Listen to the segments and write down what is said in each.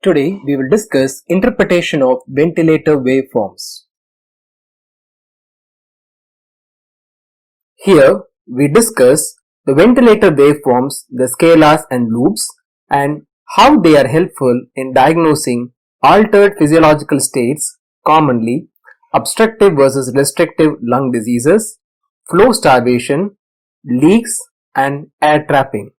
Today we will discuss interpretation of ventilator waveforms. Here we discuss the ventilator waveforms, the scalars and loops, and how they are helpful in diagnosing altered physiological states, commonly obstructive versus restrictive lung diseases, flow starvation, leaks and air trapping.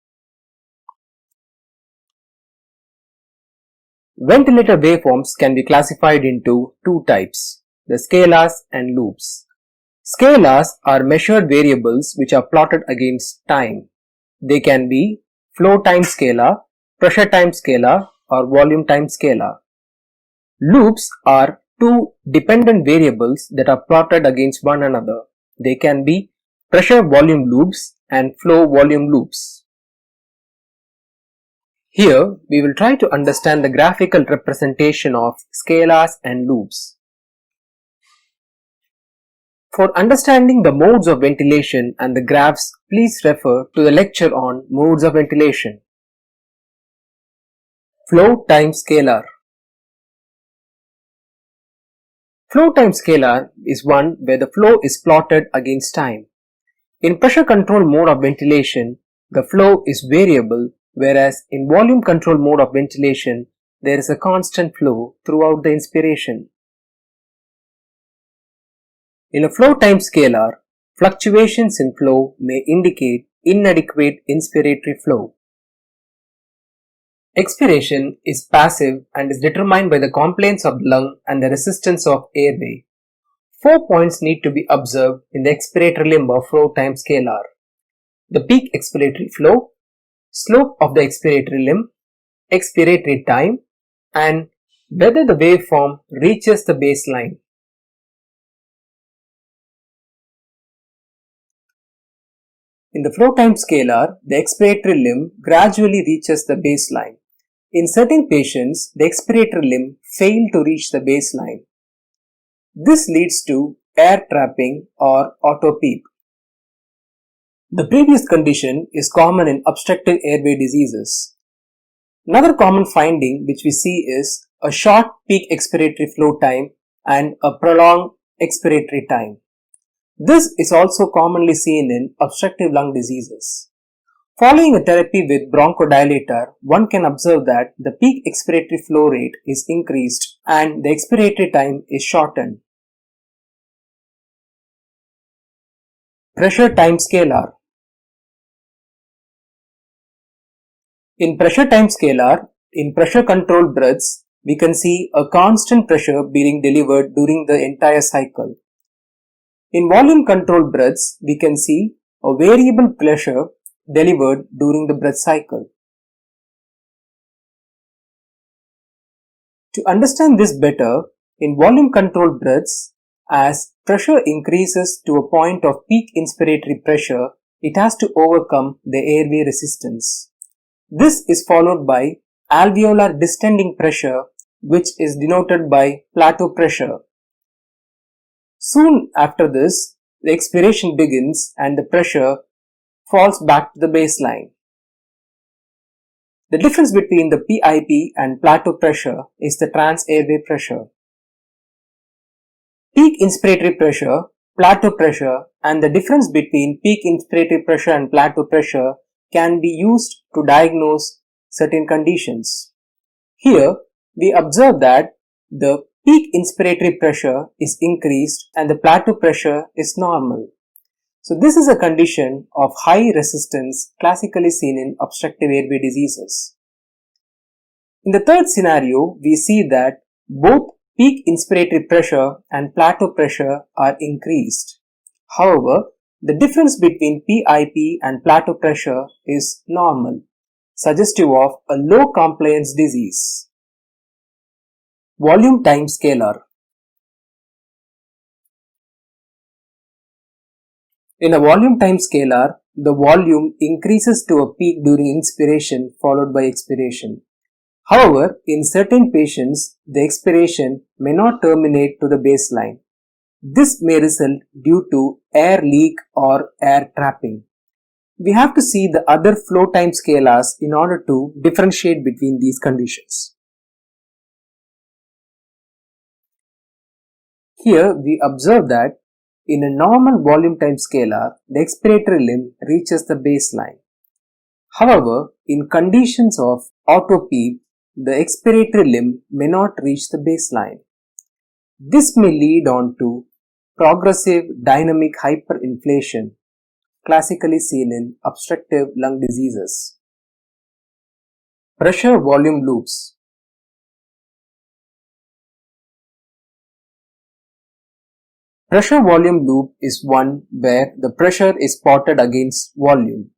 Ventilator waveforms can be classified into two types, the scalars and loops. Scalars are measured variables which are plotted against time. They can be flow time scalar, pressure time scalar or volume time scalar. Loops are two dependent variables that are plotted against one another. They can be pressure volume loops and flow volume loops. Here we will try to understand the graphical representation of scalars and loops. For understanding the modes of ventilation and the graphs, please refer to the lecture on modes of ventilation. Flow time scalar. Flow time scalar is one where the flow is plotted against time. In pressure control mode of ventilation, the flow is variable, whereas in volume control mode of ventilation, there is a constant flow throughout the inspiration. In a flow time scalar, fluctuations in flow may indicate inadequate inspiratory flow. Expiration is passive and is determined by the compliance of the lung and the resistance of airway. 4 points need to be observed in the expiratory limb of flow time scalar: the peak expiratory flow, slope of the expiratory limb, expiratory time, and whether the waveform reaches the baseline. In the flow time scalar, the expiratory limb gradually reaches the baseline. In certain patients, the expiratory limb fails to reach the baseline. This leads to air trapping or auto-PEEP. The previous condition is common in obstructive airway diseases. Another common finding which we see is a short peak expiratory flow time and a prolonged expiratory time. This is also commonly seen in obstructive lung diseases. Following a therapy with bronchodilator, one can observe that the peak expiratory flow rate is increased and the expiratory time is shortened. Pressure time scalar. In pressure time scalar, in pressure controlled breaths, we can see a constant pressure being delivered during the entire cycle. In volume controlled breaths, we can see a variable pressure delivered during the breath cycle. To understand this better, in volume controlled breaths, as pressure increases to a point of peak inspiratory pressure, it has to overcome the airway resistance. This is followed by alveolar distending pressure, which is denoted by plateau pressure. Soon after this, the expiration begins and the pressure falls back to the baseline. The difference between the PIP and plateau pressure is the trans-airway pressure. Peak inspiratory pressure, plateau pressure, and the difference between peak inspiratory pressure and plateau pressure can be used to diagnose certain conditions. Here, we observe that the peak inspiratory pressure is increased and the plateau pressure is normal. So this is a condition of high resistance classically seen in obstructive airway diseases. In the third scenario, we see that both peak inspiratory pressure and plateau pressure are increased. However, the difference between PIP and plateau pressure is normal, suggestive of a low compliance disease. Volume time scalar. In a volume time scalar, the volume increases to a peak during inspiration followed by expiration. However, in certain patients, the expiration may not terminate to the baseline. This may result due to air leak or air trapping. We have to see the other flow time scalars in order to differentiate between these conditions. Here we observe that in a normal volume time scalar, the expiratory limb reaches the baseline. However, in conditions of autopep, the expiratory limb may not reach the baseline. This may lead on to progressive dynamic hyperinflation, classically seen in obstructive lung diseases. Pressure volume loops. Pressure volume loop is one where the pressure is plotted against volume.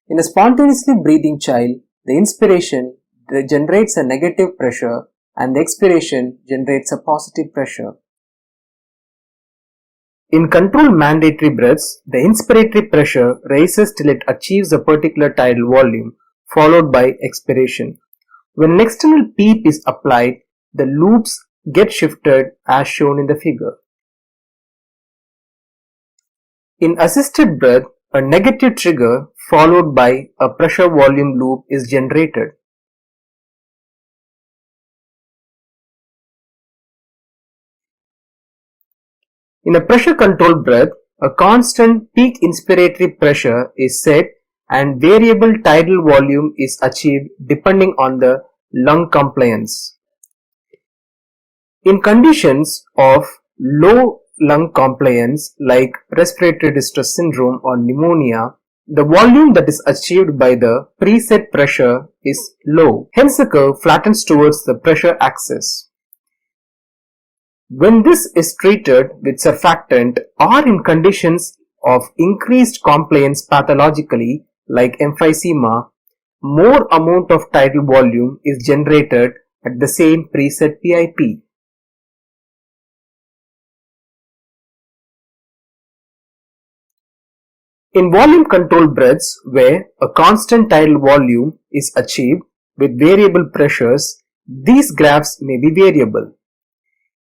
In a spontaneously breathing child, the inspiration generates a negative pressure and the expiration generates a positive pressure. In controlled mandatory breaths, the inspiratory pressure rises till it achieves a particular tidal volume, followed by expiration. When an external PEEP is applied, the loops get shifted as shown in the figure. In assisted breath, a negative trigger followed by a pressure volume loop is generated. In a pressure controlled breath, a constant peak inspiratory pressure is set and variable tidal volume is achieved depending on the lung compliance. In conditions of low lung compliance like respiratory distress syndrome or pneumonia, the volume that is achieved by the preset pressure is low. Hence the curve flattens towards the pressure axis. When this is treated with surfactant or in conditions of increased compliance pathologically like emphysema, more amount of tidal volume is generated at the same preset PIP. In volume controlled breaths where a constant tidal volume is achieved with variable pressures, these graphs may be variable.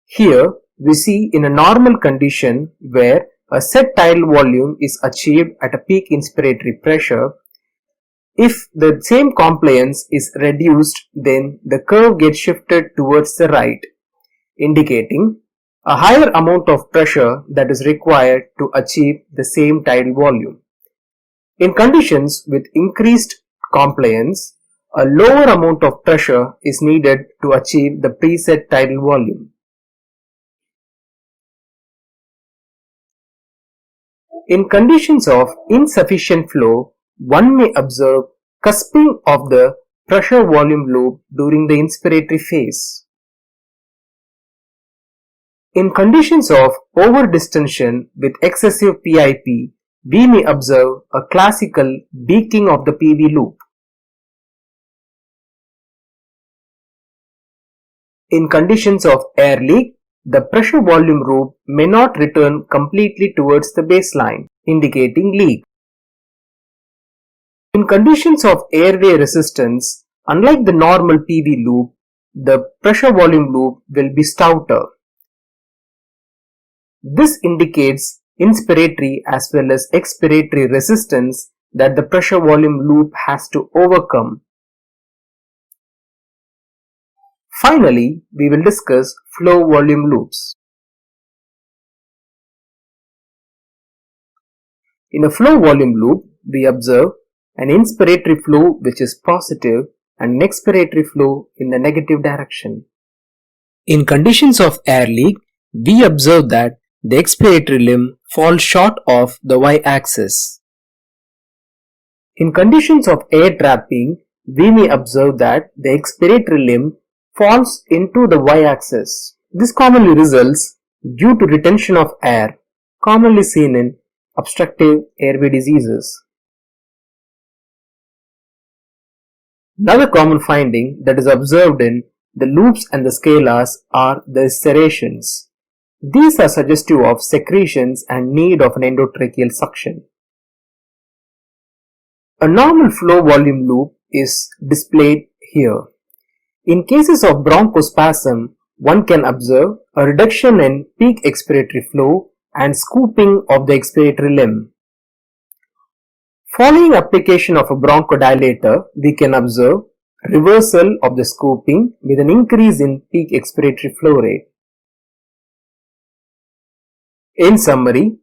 Here we see in a normal condition where a set tidal volume is achieved at a peak inspiratory pressure. If the same compliance is reduced, then the curve gets shifted towards the right, indicating a higher amount of pressure that is required to achieve the same tidal volume. In conditions with increased compliance, a lower amount of pressure is needed to achieve the preset tidal volume. In conditions of insufficient flow, one may observe cusping of the pressure volume loop during the inspiratory phase. In conditions of overdistension with excessive PIP, we may observe a classical beaking of the PV loop. In conditions of air leak, the pressure volume loop may not return completely towards the baseline, indicating leak. In conditions of airway resistance, unlike the normal PV loop, the pressure volume loop will be stouter. This indicates inspiratory as well as expiratory resistance that the pressure volume loop has to overcome. Finally, we will discuss flow volume loops. In a flow volume loop, we observe an inspiratory flow which is positive and an expiratory flow in the negative direction. In conditions of air leak, we observe that the expiratory limb falls short of the y-axis. In conditions of air trapping, we may observe that the expiratory limb falls into the y-axis. This commonly results due to retention of air, commonly seen in obstructive airway diseases. Another common finding that is observed in the loops and the scalars are the serrations. These are suggestive of secretions and need of an endotracheal suction. A normal flow volume loop is displayed here. In cases of bronchospasm, one can observe a reduction in peak expiratory flow and scooping of the expiratory limb. Following application of a bronchodilator, we can observe reversal of the scooping with an increase in peak expiratory flow rate. In summary,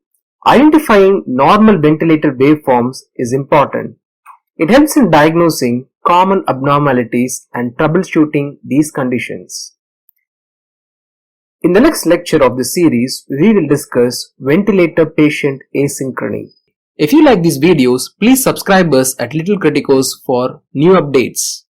identifying normal ventilator waveforms is important. It helps in diagnosing common abnormalities and troubleshooting these conditions. In the next lecture of the series, we will discuss ventilator patient asynchrony. If you like these videos, please subscribe us at Little Criticos for new updates.